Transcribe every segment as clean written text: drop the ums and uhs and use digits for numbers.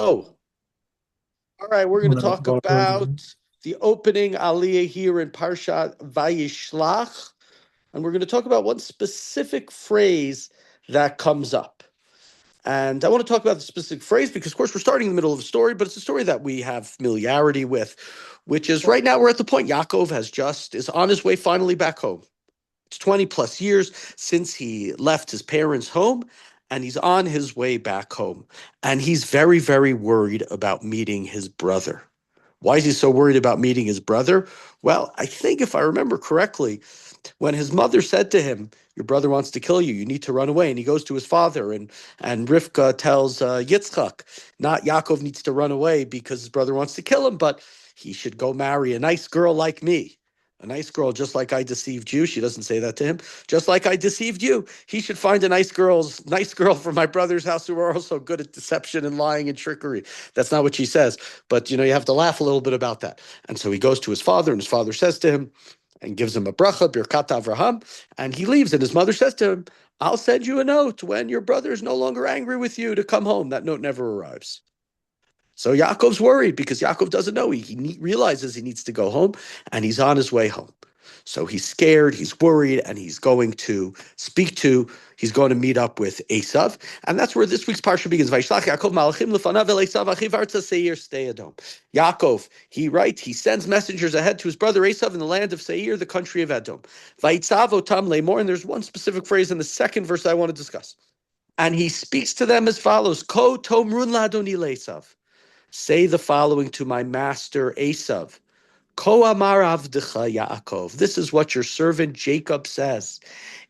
Oh, all right. We're going to talk about the opening aliyah here in Parshat Vayishlach, and we're going to talk about one specific phrase that comes up. And I want to talk about the specific phrase because, of course, we're starting in the middle of a story, but it's a story that we have familiarity with, which is right now we're at the point Yaakov is on his way finally back home. It's 20 plus years since he left his parents' home, and he's on his way back home. And he's very, very worried about meeting his brother. Why is he so worried about meeting his brother? Well, I think if I remember correctly, when his mother said to him, "Your brother wants to kill you. You need to run away," and he goes to his father, and Rivka tells Yitzchak, not Yaakov needs to run away because his brother wants to kill him, but he should go marry a nice girl like me. A nice girl, just like I deceived you. She doesn't say that to him. Just like I deceived you, he should find a nice girl from my brother's house who are also good at deception and lying and trickery. That's not what she says, but you have to laugh a little bit about that. And so he goes to his father, and his father says to him, and gives him a bracha, Birkat Avraham, and he leaves. And his mother says to him, "I'll send you a note when your brother is no longer angry with you to come home." That note never arrives. So Yaakov's worried because Yaakov doesn't know. He realizes he needs to go home, and he's on his way home. So he's scared, he's worried, and he's going to meet up with Esav. And that's where this week's parsha begins. Vayishlach Yaakov malachim lefanav el Esav achiv artza seir stei Edom. Yaakov, he sends messengers ahead to his brother Esav in the land of Seir, the country of Edom. Vayitzav otam lemor, and there's one specific phrase in the second verse I want to discuss. And he speaks to them as follows: Ko tomrun ladoni le'Esav. Say the following to my master Esav. Ko amar avdecha Yaakov. This is what your servant Jacob says.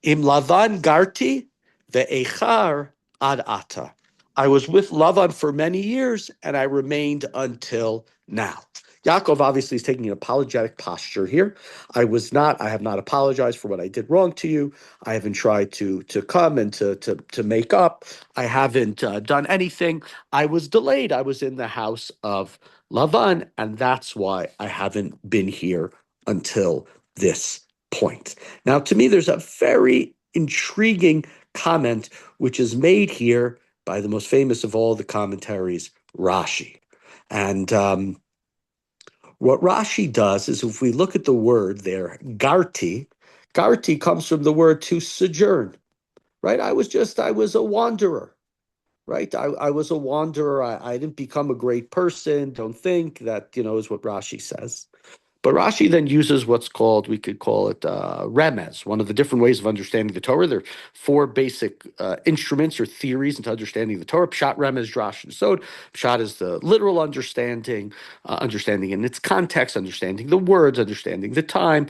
Im Lavan garti ve'echar ad ata. I was with Lavan for many years, and I remained until now. Yaakov obviously is taking an apologetic posture here. I have not apologized for what I did wrong to you. I haven't tried to come and to make up. I haven't done anything. I was delayed. I was in the house of Lavan, and that's why I haven't been here until this point. Now, to me, there's a very intriguing comment which is made here by the most famous of all the commentaries, Rashi. And what Rashi does is, if we look at the word there, garti comes from the word to sojourn, right? I was a wanderer, right? I was a wanderer. I didn't become a great person. Don't think that, is what Rashi says. But Rashi then uses we could call it remez, one of the different ways of understanding the Torah. There are four basic instruments or theories into understanding the Torah: Pshat, remez, drash, and sod. Pshat is the literal understanding in its context, understanding the words, understanding the time.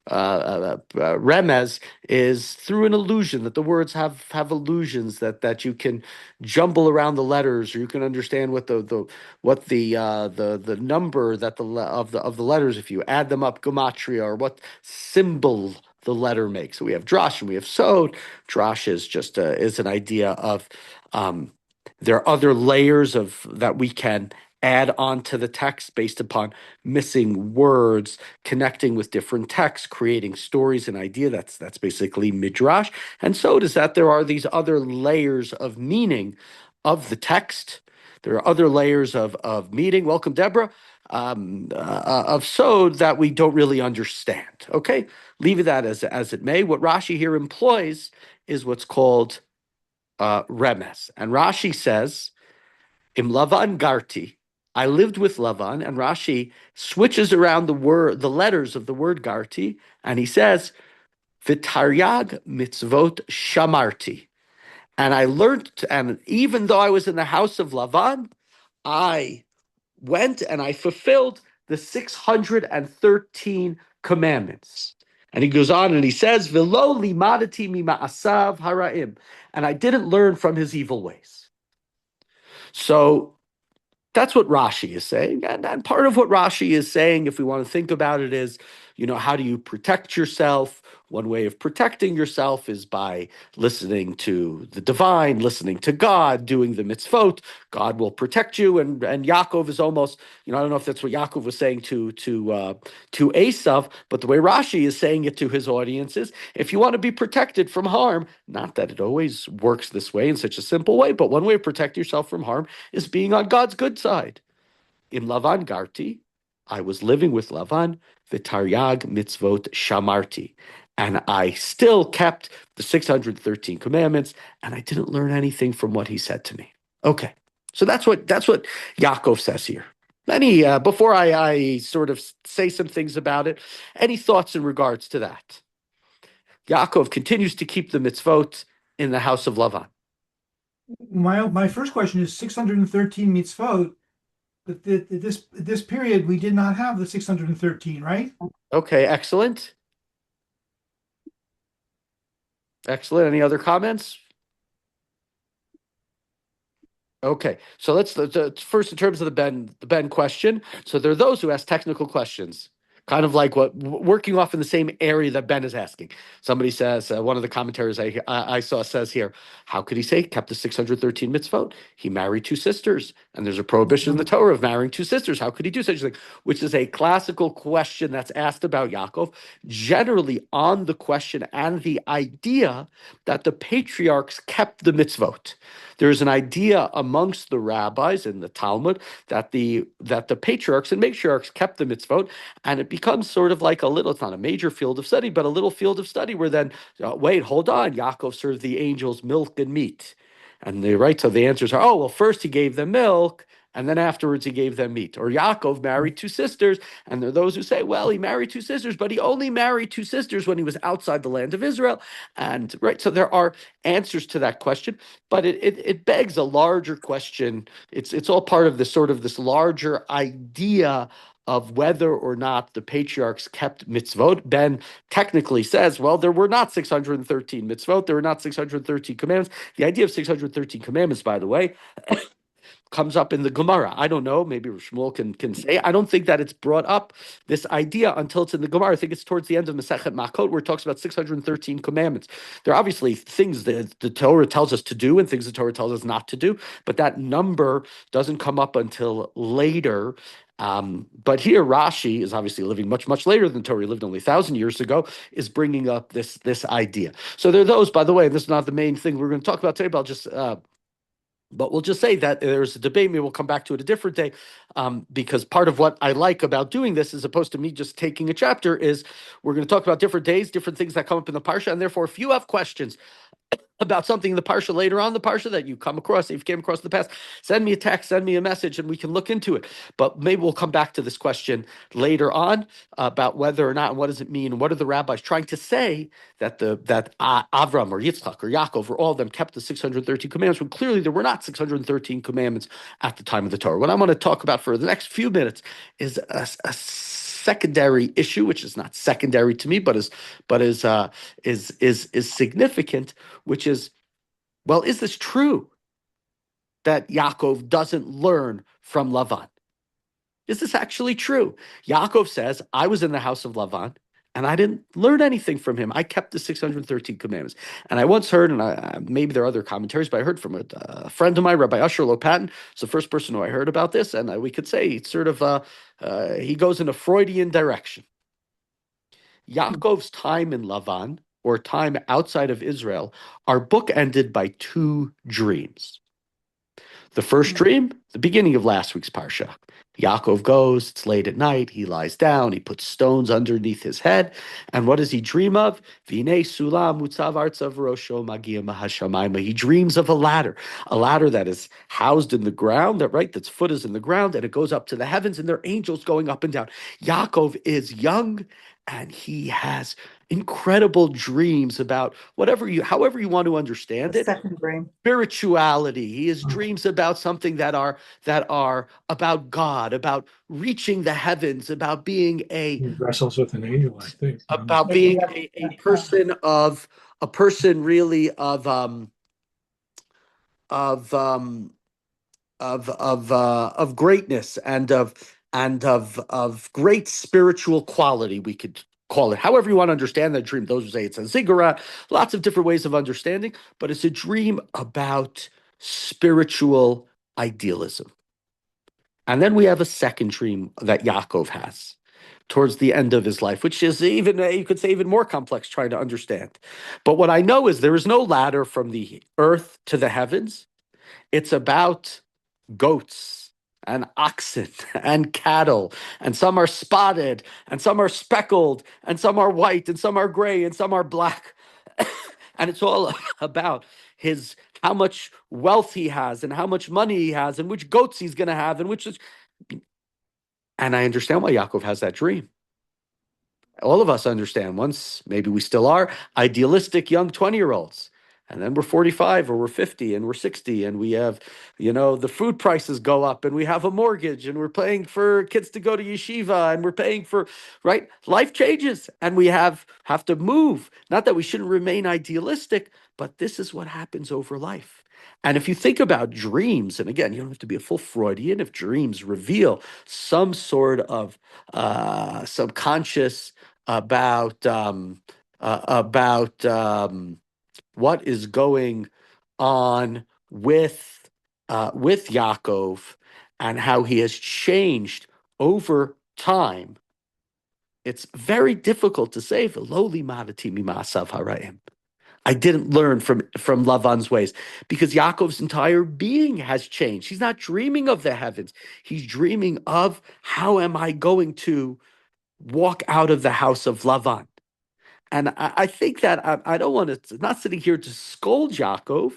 Remez is through an illusion, that the words have illusions that you can jumble around the letters, or you can understand what the number of the letters, if you add them up, gematria, or what symbol the letter makes. So we have drash and we have sod. Drash is just is an idea of there are other layers of that we can add on to the text based upon missing words, connecting with different texts, creating stories and idea. That's basically midrash. And so does that there are these other layers of meaning of the text. There are other layers of meaning. Welcome, Deborah. Of sod that we don't really understand. Okay, leave that as it may. What Rashi here employs is what's called remez, and Rashi says, "Im Lavan garti." I lived with Lavan, and Rashi switches around the letters of the word garti, and he says, "V'taryag mitzvot shamarti." And I learned, and even though I was in the house of Lavan, I went and I fulfilled the 613 commandments. And he goes on and he says, "V'lo limadati mima'asav haraim," and I didn't learn from his evil ways. So that's what Rashi is saying. And part of what Rashi is saying, if we want to think about it, is how do you protect yourself? One way of protecting yourself is by listening to the divine, listening to God, doing the mitzvot. God will protect you. And Yaakov is almost, I don't know if that's what Yaakov was saying to Esav, but the way Rashi is saying it to his audience is, if you want to be protected from harm, not that it always works this way in such a simple way, but one way of protecting yourself from harm is being on God's good side. In Lavan Garti, I was living with Lavan, v'taryag mitzvot shamarti. And I still kept the 613 commandments, and I didn't learn anything from what he said to me. Okay, so that's what Yaakov says here. Before I sort of say some things about it, any thoughts in regards to that? Yaakov continues to keep the mitzvot in the house of Lavan. My first question is 613 mitzvot, but this period we did not have the 613, right? Okay, excellent. Excellent. Any other comments? Okay, so let's first in terms of the Ben question. So there are those who ask technical questions, kind of like working off in the same area that Ben is asking. Somebody says, one of the commentaries I saw says here, how could he say kept the 613 mitzvot? He married two sisters, and there's a prohibition in the Torah of marrying two sisters. How could he do such a thing? Which is a classical question that's asked about Yaakov, generally on the question and the idea that the patriarchs kept the mitzvot. There is an idea amongst the rabbis in the Talmud that the patriarchs and matriarchs kept the mitzvot, and it becomes sort of like it's not a major field of study, but a little field of study where then, wait, hold on, Yaakov served the angels milk and meat. And so the answers are, well, first he gave them milk, and then afterwards he gave them meat. Or Yaakov married two sisters, and there are those who say, well, he married two sisters, but he only married two sisters when he was outside the land of Israel. And so there are answers to that question, but it begs a larger question. It's all part of this larger idea of whether or not the patriarchs kept mitzvot. Ben technically says, well, there were not 613 mitzvot, there were not 613 commandments. The idea of 613 commandments, by the way, comes up in the Gemara. I don't know. Maybe Shmuel can say. I don't think that it's brought up, this idea, until it's in the Gemara. I think it's towards the end of Masechet Makot, where it talks about 613 commandments. There are obviously things that the Torah tells us to do and things the Torah tells us not to do, but that number doesn't come up until later. But here Rashi is obviously living much, much later than Torah. He lived only 1,000 years ago, is bringing up this idea. So there are those, by the way, and this is not the main thing we're going to talk about today, but I'll just... But we'll just say that there's a debate. Maybe we'll come back to it a different day, because part of what I like about doing this, as opposed to me just taking a chapter, is we're going to talk about different days, different things that come up in the parsha, and therefore, if you have questions about something in the parsha later on the parsha that you come across, if you came across in the past, send me a text, send me a message, and we can look into it. But maybe we'll come back to this question later on about whether or not, and what does it mean, and what are the rabbis trying to say that Avram or Yitzchak or Yaakov or all of them kept the 613 commandments, when clearly there were not 613 commandments at the time of the Torah. What I'm going to talk about for the next few minutes is a secondary issue, which is not secondary to me, but is significant, which is, well, is this true that Yaakov doesn't learn from Lavan? Is this actually true? Yaakov says, I was in the house of Lavan, and I didn't learn anything from him. I kept the 613 commandments. And I once heard, and maybe there are other commentaries, but I heard from a friend of mine, Rabbi Usher Lopatin. It's the first person who I heard about this, and we could say it's sort of, he goes in a Freudian direction. Yaakov's time in Lavan, or time outside of Israel, are bookended by two dreams. The first dream, the beginning of last week's parsha. Yaakov goes, it's late at night, he lies down, he puts stones underneath his head, and what does he dream of? V'nei sulam mutzav artzav rosho magia mahashamayma. He dreams of a ladder that is housed in the ground, that's foot is in the ground, and it goes up to the heavens, and there are angels going up and down. Yaakov is young, and he has incredible dreams about however you want to understand it. Second dream. Spirituality. He has dreams about something that are about God, about reaching the heavens, about being He wrestles with an angel, I think. about being a person really of greatness and and of great spiritual quality, we could call it. However you want to understand that dream. Those who say it's a ziggurat, lots of different ways of understanding, but it's a dream about spiritual idealism. And then we have a second dream that Yaakov has towards the end of his life, which is even, you could say, even more complex trying to understand. But what I know is there is no ladder from the earth to the heavens. It's about goats and oxen and cattle, and some are spotted, and some are speckled, and some are white, and some are gray, and some are black. And it's all about his how much wealth he has, and how much money he has, and which goats he's going to have, and which is. And I understand why Yaakov has that dream. All of us understand once, maybe we still are, idealistic young 20-year-olds. And then we're 45 or we're 50 and we're 60 and we have, the food prices go up and we have a mortgage and we're paying for kids to go to yeshiva and we're paying for, right? Life changes and we have to move. Not that we shouldn't remain idealistic, but this is what happens over life. And if you think about dreams, and again, you don't have to be a full Freudian, if dreams reveal some sort of subconscious about what is going on with Yaakov and how he has changed over time. It's very difficult to say, "V'lo limadati mima'asav hara'im." I didn't learn from Lavan's ways, because Yaakov's entire being has changed. He's not dreaming of the heavens. He's dreaming of, how am I going to walk out of the house of Lavan? And I think that I don't want to, not sitting here to scold Yaakov.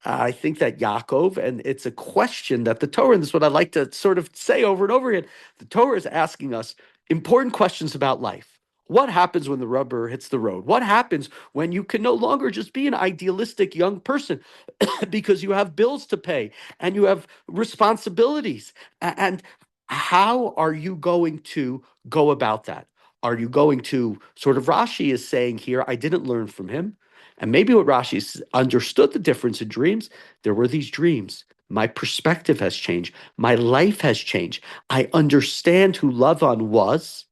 I think that Yaakov, and it's a question that the Torah, and this is what I like to sort of say over and over again, the Torah is asking us important questions about life. What happens when the rubber hits the road? What happens when you can no longer just be an idealistic young person because you have bills to pay and you have responsibilities? And how are you going to go about that? Are you going to, sort of Rashi is saying here, I didn't learn from him. And maybe what Rashi understood the difference in dreams, there were these dreams. My perspective has changed. My life has changed. I understand who Lavan was.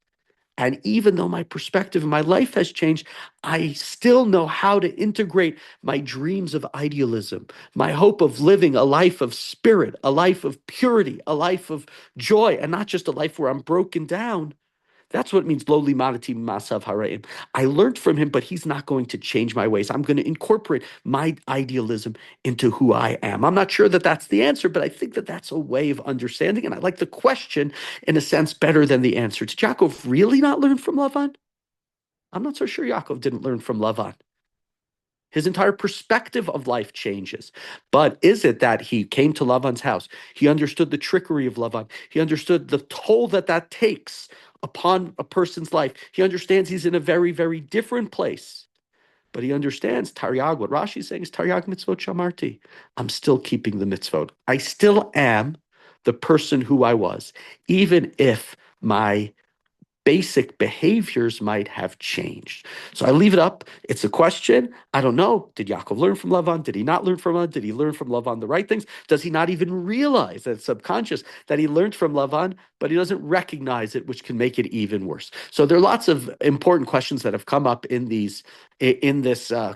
And even though my perspective and my life has changed, I still know how to integrate my dreams of idealism, my hope of living a life of spirit, a life of purity, a life of joy, and not just a life where I'm broken down. That's what it means, lo limadati masav hara'im. I learned from him, but he's not going to change my ways. I'm going to incorporate my idealism into who I am. I'm not sure that that's the answer, but I think that that's a way of understanding. And I like the question, in a sense, better than the answer. Did Yaakov really not learn from Lavan? I'm not so sure Yaakov didn't learn from Lavan. His entire perspective of life changes. But is it that he came to Lavan's house? He understood the trickery of Lavan. He understood the toll that takes upon a person's life. He understands he's in a very, very different place. But he understands Taryag. What Rashi is saying is Taryag mitzvot shamarti. I'm still keeping the mitzvot. I still am the person who I was, even if my basic behaviors might have changed. So I leave it up. It's a question. I don't know. Did Yaakov learn from Lavan? Did he not learn from Lavan? Did he learn from Lavan the right things? Does he not even realize that it's subconscious that he learned from Lavan, but he doesn't recognize it, which can make it even worse? So there are lots of important questions that have come up in this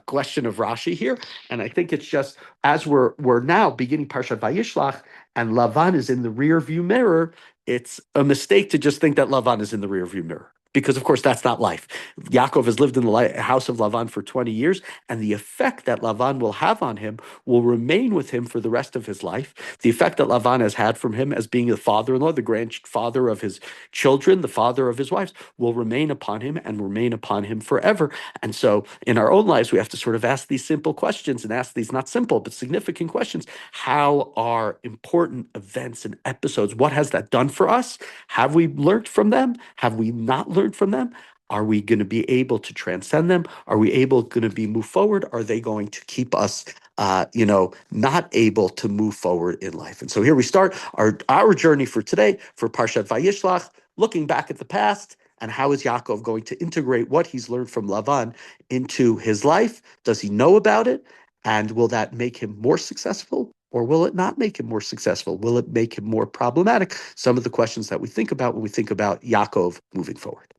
question of Rashi here. And I think it's just, as we're now beginning Parshat Vayishlach, and Lavan is in the rear view mirror, it's a mistake to just think that Lavan is in the rearview mirror, because, of course, that's not life. Yaakov has lived in the house of Lavan for 20 years, and the effect that Lavan will have on him will remain with him for the rest of his life. The effect that Lavan has had from him as being the father-in-law, the grandfather of his children, the father of his wives, will remain upon him and remain upon him forever. And so in our own lives, we have to sort of ask these simple questions, and ask these not simple, but significant questions. How are important events and episodes, what has that done for us? Have we learned from them? Have we not learned from them? Are we going to be able to transcend them? Are we going to move forward? Are they going to keep us, not able to move forward in life? And so here we start our journey for today, for Parshat Vayishlach, looking back at the past, and how is Yaakov going to integrate what he's learned from Lavan into his life? Does he know about it? And will that make him more successful Or will it not make him more successful? Will it make him more problematic? Some of the questions that we think about when we think about Yaakov moving forward.